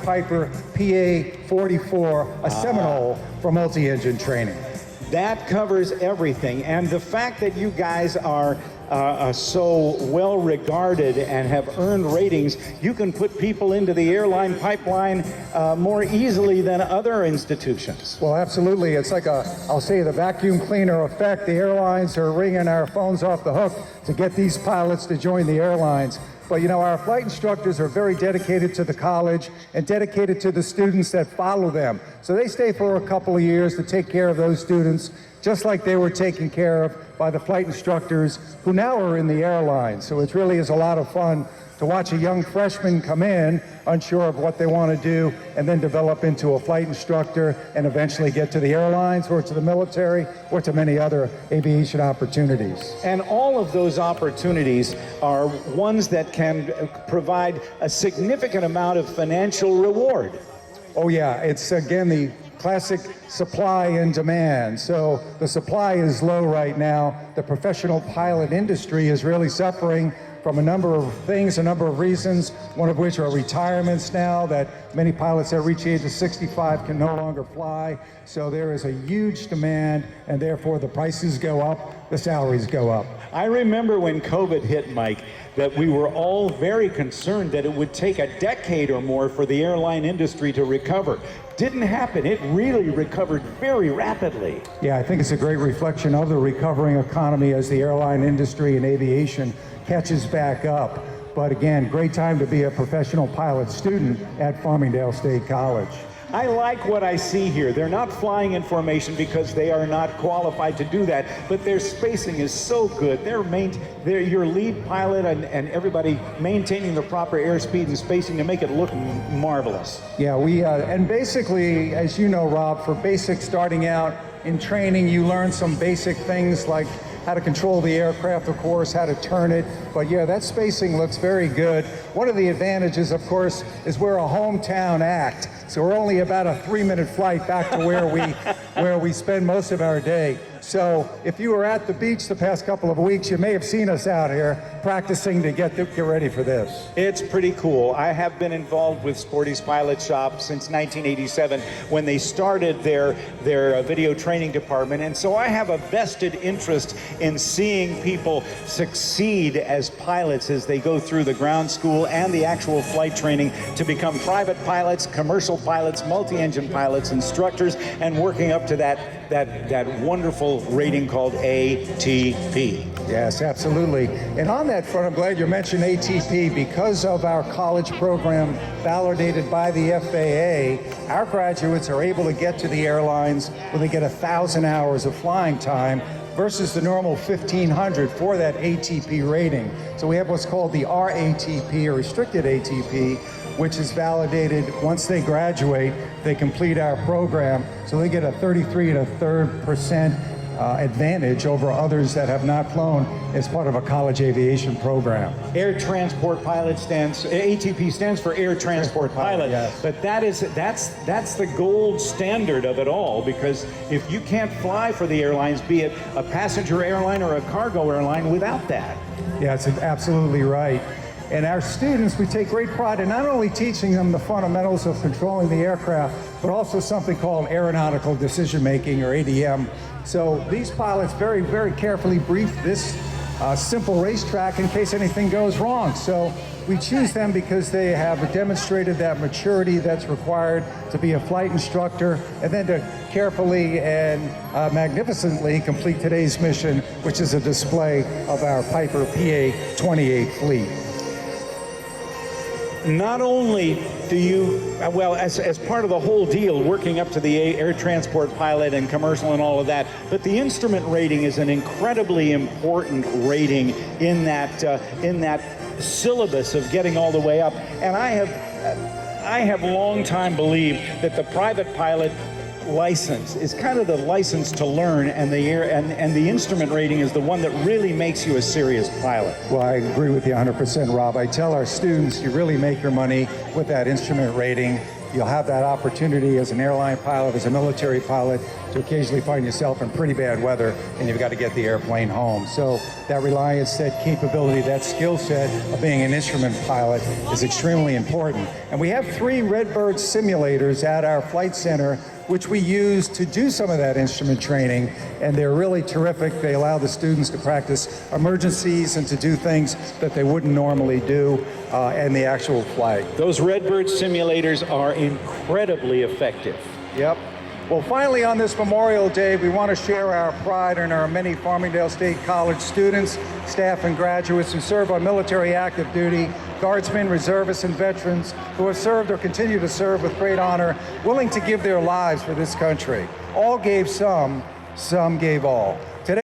Piper PA-44, a Seminole for multi-engine training. That covers everything, and the fact that you guys are so well regarded and have earned ratings, you can put people into the airline pipeline more easily than other institutions. Well, absolutely. It's like I'll say the vacuum cleaner effect. The airlines are ringing our phones off the hook to get these pilots to join the airlines. But you know, our flight instructors are very dedicated to the college and dedicated to the students that follow them. So they stay for a couple of years to take care of those students, just like they were taken care of by the flight instructors who now are in the airlines. So it really is a lot of fun to watch a young freshman come in, unsure of what they want to do, and then develop into a flight instructor and eventually get to the airlines or to the military or to many other aviation opportunities. And all of those opportunities are ones that can provide a significant amount of financial reward. Oh yeah, it's again the classic supply and demand. So the supply is low right now. The professional pilot industry is really suffering from a number of things, a number of reasons, one of which are retirements now, that many pilots that reach the age of 65 can no longer fly. So there is a huge demand, and therefore the prices go up, the salaries go up. I remember when COVID hit, Mike, that we were all very concerned that it would take a decade or more for the airline industry to recover. Didn't happen. It really recovered very rapidly. Yeah, I think it's a great reflection of the recovering economy as the airline industry and aviation catches back up. But again, great time to be a professional pilot student at Farmingdale State College. I like what I see here. They're not flying in formation because they are not qualified to do that, but their spacing is so good. They're your lead pilot and everybody maintaining the proper airspeed and spacing to make it look marvelous. Yeah, and basically, as you know, Rob, for basic starting out in training, you learn some basic things like how to control the aircraft, of course, how to turn it. But yeah, that spacing looks very good. One of the advantages, of course, is we're a hometown act. So we're only about a 3-minute flight back to where we spend most of our day. So if you were at the beach the past couple of weeks, you may have seen us out here practicing to get ready for this. It's pretty cool. I have been involved with Sporty's Pilot Shop since 1987 when they started their video training department. And so I have a vested interest in seeing people succeed as pilots as they go through the ground school and the actual flight training to become private pilots, commercial pilots, multi-engine pilots, instructors, and working up to that wonderful rating called ATP. Yes, absolutely. And on that front, I'm glad you mentioned ATP. Because of our college program validated by the FAA, our graduates are able to get to the airlines where they get 1,000 hours of flying time versus the normal 1,500 for that ATP rating. So we have what's called the RATP, or restricted ATP, which is validated once they graduate, they complete our program. So they get a 33 1/3% advantage over others that have not flown as part of a college aviation program. Air Transport Pilot ATP stands for Air Transport Pilot, yes. But that's the gold standard of it all, because if you can't fly for the airlines, be it a passenger airline or a cargo airline, without that. Yeah, it's absolutely right. And our students, we take great pride in not only teaching them the fundamentals of controlling the aircraft, but also something called aeronautical decision-making, or ADM. So these pilots very, very carefully brief this simple racetrack in case anything goes wrong. So we choose them because they have demonstrated that maturity that's required to be a flight instructor, and then to carefully and magnificently complete today's mission, which is a display of our Piper PA-28 fleet. Not only do you, well, as part of the whole deal, working up to the air transport pilot and commercial and all of that, but the instrument rating is an incredibly important rating in that syllabus of getting all the way up. And I have long time believed that the private pilot license is kind of the license to learn, and the instrument rating is the one that really makes you a serious pilot. Well, I agree with you 100%, Rob. I tell our students, you really make your money with that instrument rating. you'll have that opportunity as an airline pilot, as a military pilot, to occasionally find yourself in pretty bad weather and you've got to get the airplane home. So that reliance, that capability, that skill set of being an instrument pilot is extremely important. And we have 3 Redbird simulators at our flight center which we use to do some of that instrument training, and they're really terrific. They allow the students to practice emergencies and to do things that they wouldn't normally do in the actual flight. Those Redbird simulators are incredibly effective. Yep. Well, finally on this Memorial Day, we want to share our pride in our many Farmingdale State College students, staff, and graduates who serve on military active duty, guardsmen, reservists, and veterans who have served or continue to serve with great honor, willing to give their lives for this country. All gave some gave all. Today